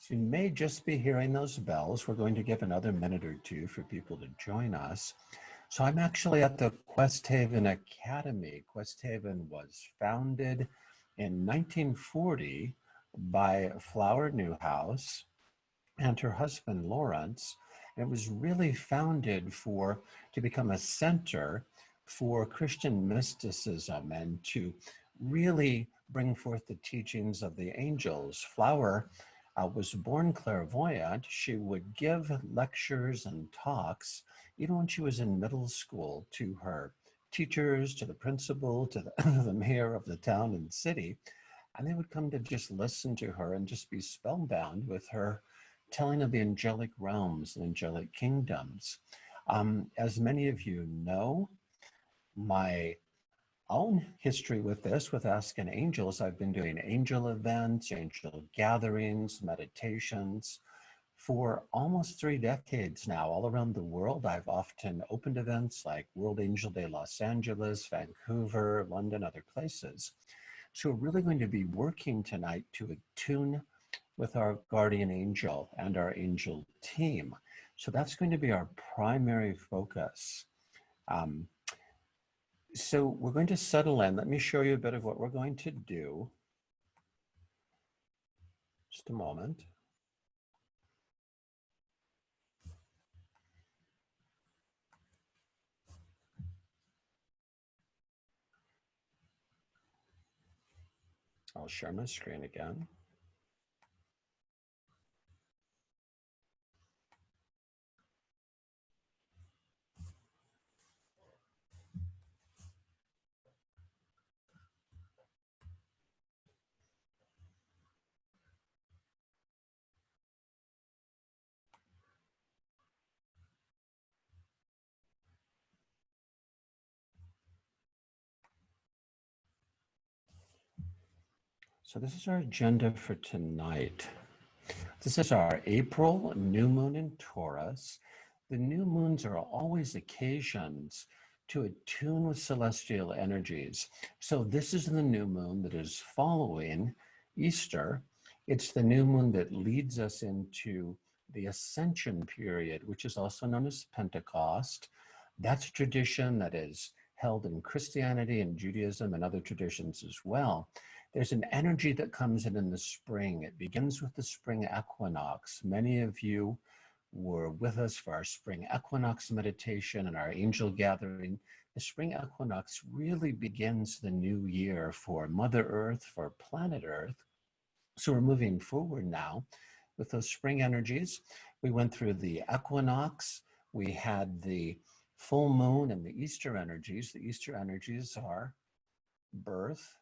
So you may just be hearing those bells. We're going to give another minute or two for people to join us. So I'm actually at the Quest Haven Academy. Quest Haven was founded in 1940 by Flower Newhouse and her husband Lawrence. And it was really founded to become a center for Christian mysticism and to really bring forth the teachings of the angels. Flower was born clairvoyant. She would give lectures and talks, even when she was in middle school, to her teachers, to the principal, to the mayor of the town and city. And they would come to just listen to her and just be spellbound with her telling of the angelic realms and angelic kingdoms. As many of you know, my own history with this, with Asking Angels, I've been doing angel events, angel gatherings, meditations for almost 3 decades now, all around the world. I've often opened events like World Angel Day Los Angeles, Vancouver, London, other places. So we're really going to be working tonight to attune with our guardian angel and our angel team. So that's going to be our primary focus. So we're going to settle in. Let me show you a bit of what we're going to do. Just a moment. I'll share my screen again. So this is our agenda for tonight. This is our April new moon in Taurus. The new moons are always occasions to attune with celestial energies. So this is the new moon that is following Easter. It's the new moon that leads us into the Ascension period, which is also known as Pentecost. That's a tradition that is held in Christianity and Judaism and other traditions as well. There's an energy that comes in the spring. It begins with the spring equinox. Many of you were with us for our spring equinox meditation and our angel gathering. The spring equinox really begins the new year for Mother Earth, for planet Earth. So we're moving forward now with those spring energies. We went through the equinox. We had the full moon and the Easter energies. The Easter energies are birth,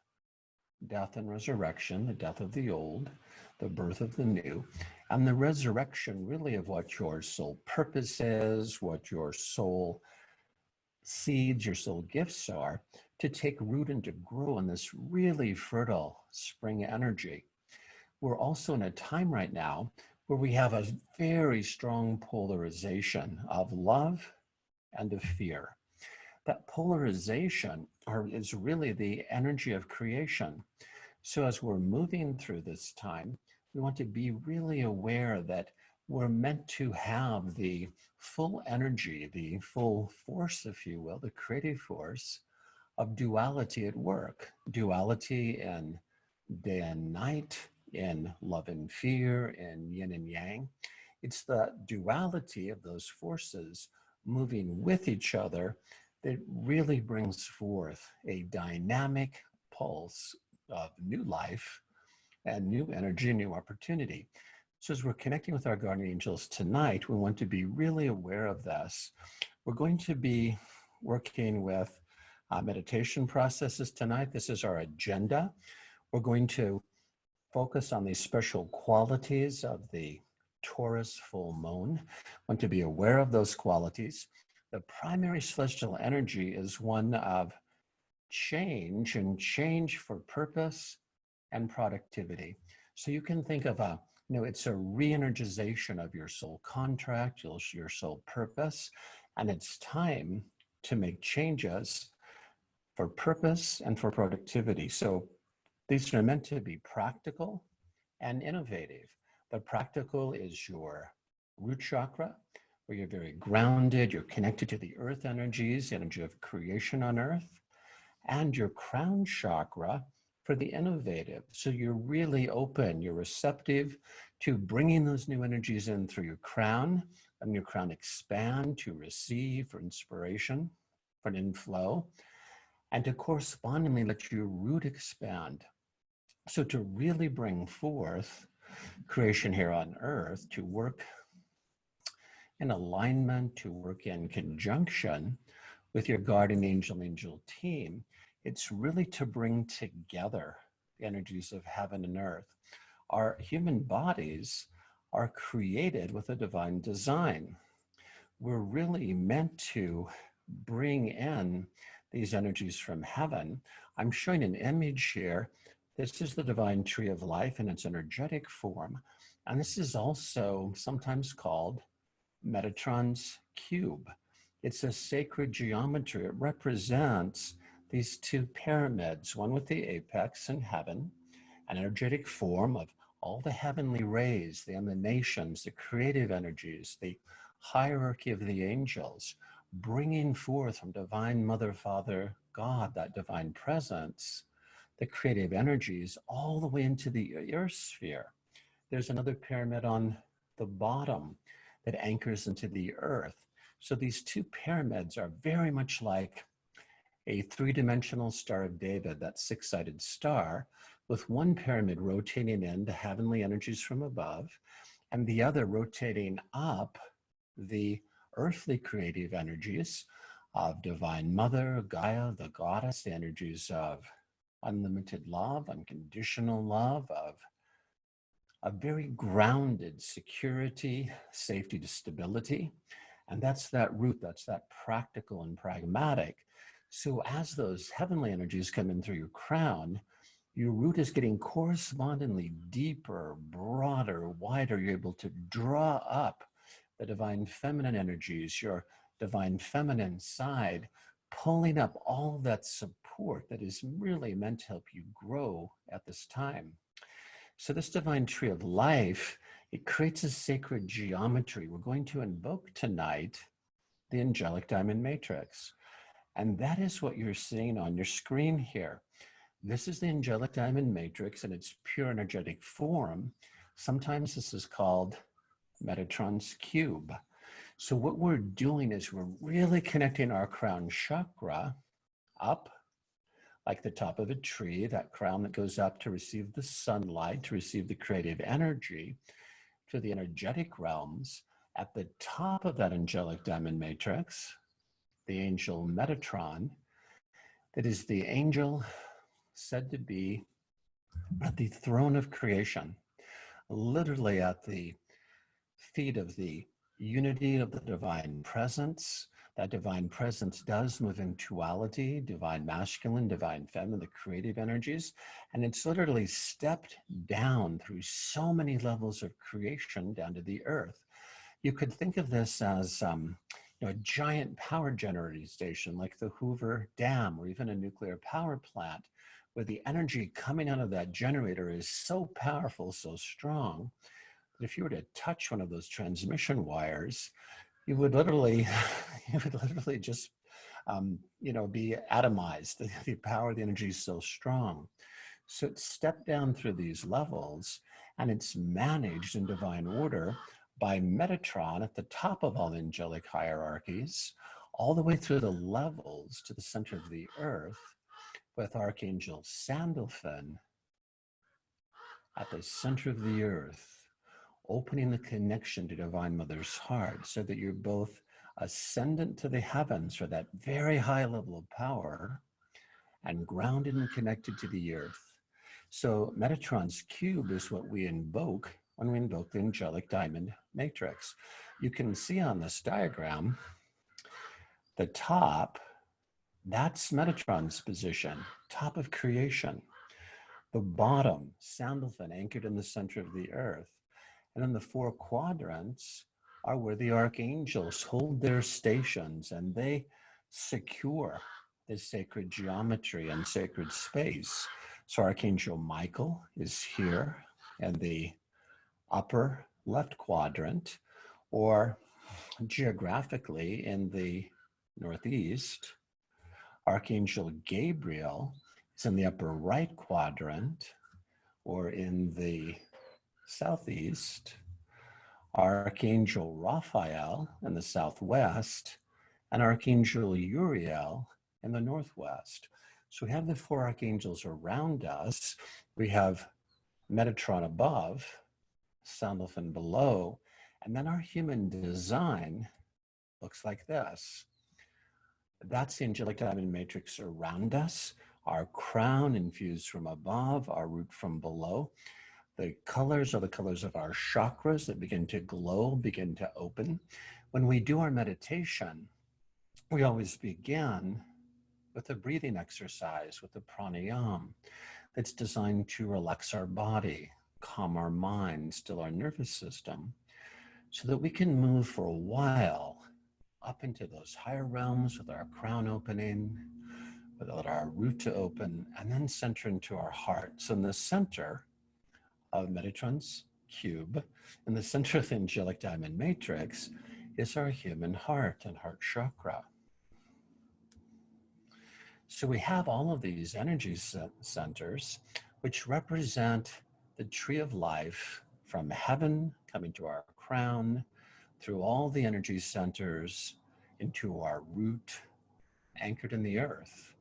death and resurrection, the death of the old, the birth of the new, and the resurrection really of what your soul purpose is, what your soul seeds, your soul gifts are, to take root and to grow in this really fertile spring energy. We're also in a time right now where we have a very strong polarization of love and of fear. That polarization is really the energy of creation. So as we're moving through this time, we want to be really aware that we're meant to have the full energy, the full force, if you will, the creative force of duality at work. Duality in day and night, in love and fear, in yin and yang. It's the duality of those forces moving with each other that really brings forth a dynamic pulse of new life and new energy, new opportunity. So as we're connecting with our guardian angels tonight, we want to be really aware of this. We're going to be working with meditation processes tonight. This is our agenda. We're going to focus on these special qualities of the Taurus full moon. Want to be aware of those qualities. The primary celestial energy is one of change, and change for purpose and productivity. So you can think of it's a re-energization of your soul contract, your soul purpose, and it's time to make changes for purpose and for productivity. So these are meant to be practical and innovative. The practical is your root chakra, where you're very grounded, you're connected to the earth energies, the energy of creation on earth, and your crown chakra for the innovative. So you're really open, you're receptive to bringing those new energies in through your crown, and your crown expand to receive for inspiration, for an inflow, and to correspondingly let your root expand. So to really bring forth creation here on earth, to work in alignment, to work in conjunction with your guardian angel team, it's really to bring together the energies of heaven and earth. Our human bodies are created with a divine design. We're really meant to bring in these energies from heaven. I'm showing an image here. This is the divine tree of life in its energetic form. And this is also sometimes called Metatron's cube. It's a sacred geometry. It represents these two pyramids, one with the apex in heaven, an energetic form of all the heavenly rays, the emanations, the creative energies, the hierarchy of the angels, bringing forth from divine Mother, Father, God, that divine presence, the creative energies all the way into the earth sphere. There's another pyramid on the bottom that anchors into the earth. So these two pyramids are very much like a three-dimensional Star of David, that six-sided star, with one pyramid rotating in the heavenly energies from above, and the other rotating up the earthly creative energies of Divine Mother, Gaia, the goddess, the energies of unlimited love, unconditional love, of a very grounded security, safety to stability. And that's that root, that's that practical and pragmatic. So as those heavenly energies come in through your crown, your root is getting correspondingly deeper, broader, wider. You're able to draw up the divine feminine energies, your divine feminine side, pulling up all that support that is really meant to help you grow at this time. So this divine tree of life, it creates a sacred geometry. We're going to invoke tonight the angelic diamond matrix. And that is what you're seeing on your screen here. This is the angelic diamond matrix in its pure energetic form. Sometimes this is called Metatron's cube. So what we're doing is we're really connecting our crown chakra up like the top of a tree, that crown that goes up to receive the sunlight, to receive the creative energy, to the energetic realms. At the top of that angelic diamond matrix, the angel Metatron, that is the angel said to be at the throne of creation, literally at the feet of the unity of the divine presence. That divine presence does move in duality, divine masculine, divine feminine, the creative energies. And it's literally stepped down through so many levels of creation down to the earth. You could think of this as a giant power generating station like the Hoover Dam or even a nuclear power plant, where the energy coming out of that generator is so powerful, so strong, that if you were to touch one of those transmission wires, you would literally just, be atomized. The power of the energy is so strong. So it's stepped down through these levels, and it's managed in divine order by Metatron at the top of all the angelic hierarchies, all the way through the levels to the center of the earth, with Archangel Sandalphon at the center of the earth, opening the connection to Divine Mother's heart so that you're both ascendant to the heavens for that very high level of power and grounded and connected to the earth. So Metatron's cube is what we invoke when we invoke the angelic diamond matrix. You can see on this diagram, the top, that's Metatron's position, top of creation. The bottom, Sandalphon, anchored in the center of the earth. And then the four quadrants are where the archangels hold their stations, and they secure the sacred geometry and sacred space. So Archangel Michael is here in the upper left quadrant, or geographically in the northeast, Archangel Gabriel is in the upper right quadrant, or in the southeast, Archangel Raphael in the southwest, and Archangel Uriel in the northwest. So we have the four archangels around us. We have Metatron above, Sandalphon below, and then our human design looks like this. That's the angelic diamond matrix around us, our crown infused from above, our root from below. The colors are the colors of our chakras that begin to glow, begin to open. When we do our meditation, we always begin with a breathing exercise, with a pranayama that's designed to relax our body, calm our mind, still our nervous system, so that we can move for a while up into those higher realms with our crown opening, with our root to open, and then center into our heart. So in the center of Metatron's cube, in the center of the angelic diamond matrix, is our human heart and heart chakra. So we have all of these energy centers, which represent the tree of life from heaven coming to our crown, through all the energy centers into our root, anchored in the earth.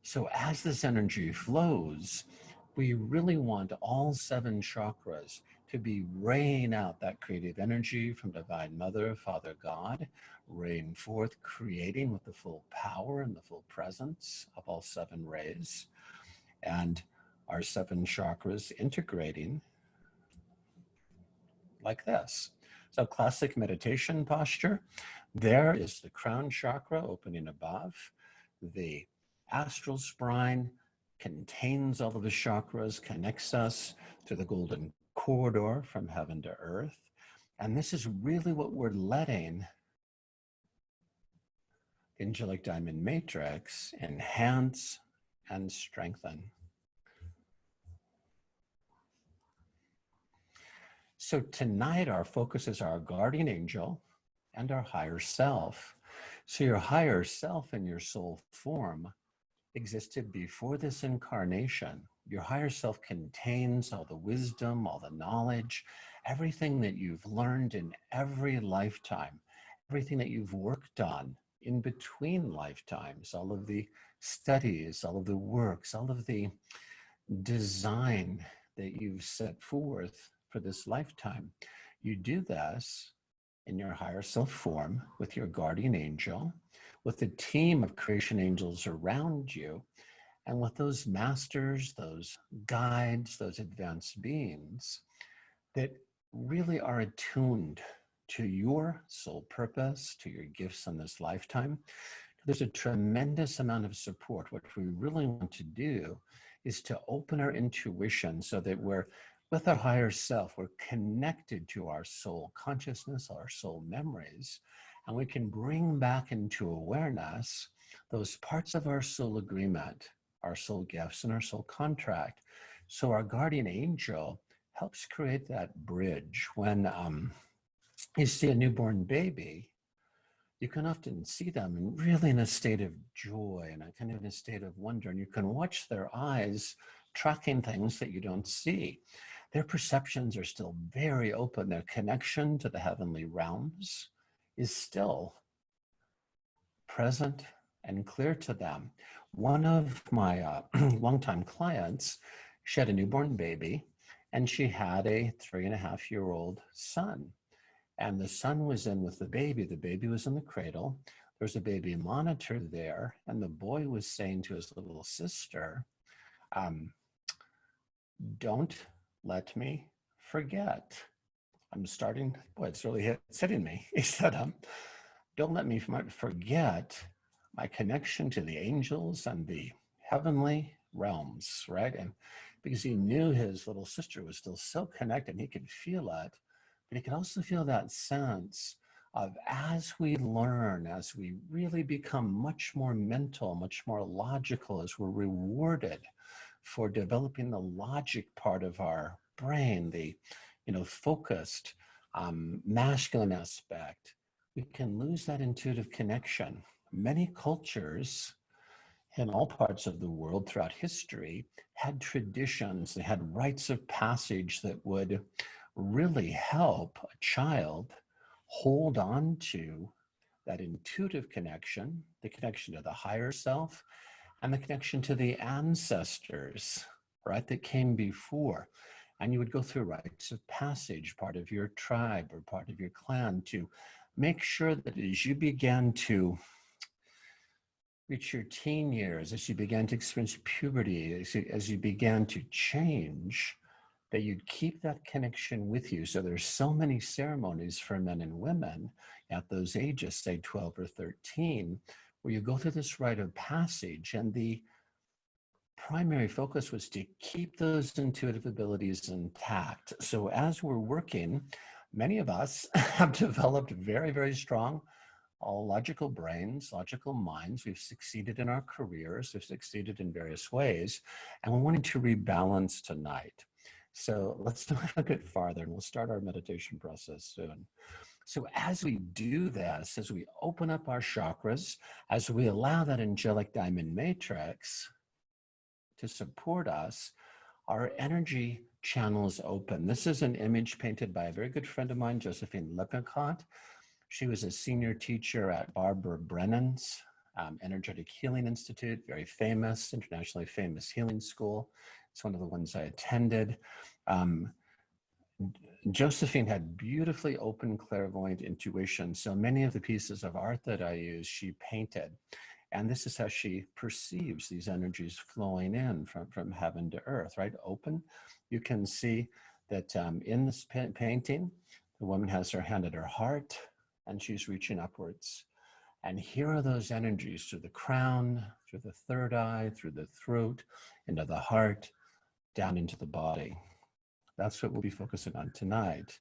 So as this energy flows, we really want all seven chakras to be raying out that creative energy from Divine Mother, Father God, raying forth, creating with the full power and the full presence of all seven rays, and our seven chakras integrating like this. So classic meditation posture, there is the crown chakra opening above. The astral spine contains all of the chakras, connects us to the golden corridor from heaven to earth. And this is really what we're letting the angelic diamond matrix enhance and strengthen. So tonight our focus is our guardian angel and our higher self. So your higher self in your soul form existed before this incarnation. Your higher self contains all the wisdom, all the knowledge, everything that you've learned in every lifetime, everything that you've worked on in between lifetimes, all of the studies, all of the works, all of the design that you've set forth for this lifetime. You do this in your higher self form with your guardian angel, with a team of creation angels around you, and with those masters, those guides, those advanced beings that really are attuned to your soul purpose, to your gifts in this lifetime. There's a tremendous amount of support. What we really want to do is to open our intuition so that we're with our higher self, we're connected to our soul consciousness, our soul memories, and we can bring back into awareness those parts of our soul agreement, our soul gifts, and our soul contract. So our guardian angel helps create that bridge. When you see a newborn baby, you can often see them really in a state of joy and a kind of in a state of wonder, and you can watch their eyes tracking things that you don't see. Their perceptions are still very open. Their connection to the heavenly realms is still present and clear to them. One of my longtime clients, she had a newborn baby, and she had a 3.5-year-old son. And the son was in with the baby. The baby was in the cradle. There's a baby monitor there. And the boy was saying to his little sister, don't let me forget. I'm starting, boy, it's really hitting me. He said, don't let me forget my connection to the angels and the heavenly realms, right? And because he knew his little sister was still so connected, he could feel it, but he could also feel that sense of as we learn, as we really become much more mental, much more logical, as we're rewarded for developing the logic part of our brain, the focused, masculine aspect, we can lose that intuitive connection. Many cultures in all parts of the world throughout history had traditions, they had rites of passage that would really help a child hold on to that intuitive connection, the connection to the higher self, and the connection to the ancestors, right, that came before. And you would go through rites of passage, part of your tribe or part of your clan, to make sure that as you began to reach your teen years, as you began to experience puberty, as you began to change, that you'd keep that connection with you. So there's so many ceremonies for men and women at those ages, say 12 or 13, where you go through this rite of passage, and the primary focus was to keep those intuitive abilities intact. So as we're working, many of us have developed very, very strong all logical brains, logical minds. We've succeeded in our careers. We've succeeded in various ways. And we're wanting to rebalance tonight. So let's dive a bit farther, and we'll start our meditation process soon. So as we do this, as we open up our chakras, as we allow that angelic diamond matrix to support us, our energy channels open. This is an image painted by a very good friend of mine, Josephine Lippincott. She was a senior teacher at Barbara Brennan's Energetic Healing Institute, very famous, internationally famous healing school. It's one of the ones I attended. Josephine had beautifully open clairvoyant intuition. So many of the pieces of art that I use, she painted. And this is how she perceives these energies flowing in from heaven to earth, right? Open. You can see that in this painting, the woman has her hand at her heart, and she's reaching upwards. And here are those energies through the crown, through the third eye, through the throat, into the heart, down into the body. That's what we'll be focusing on tonight.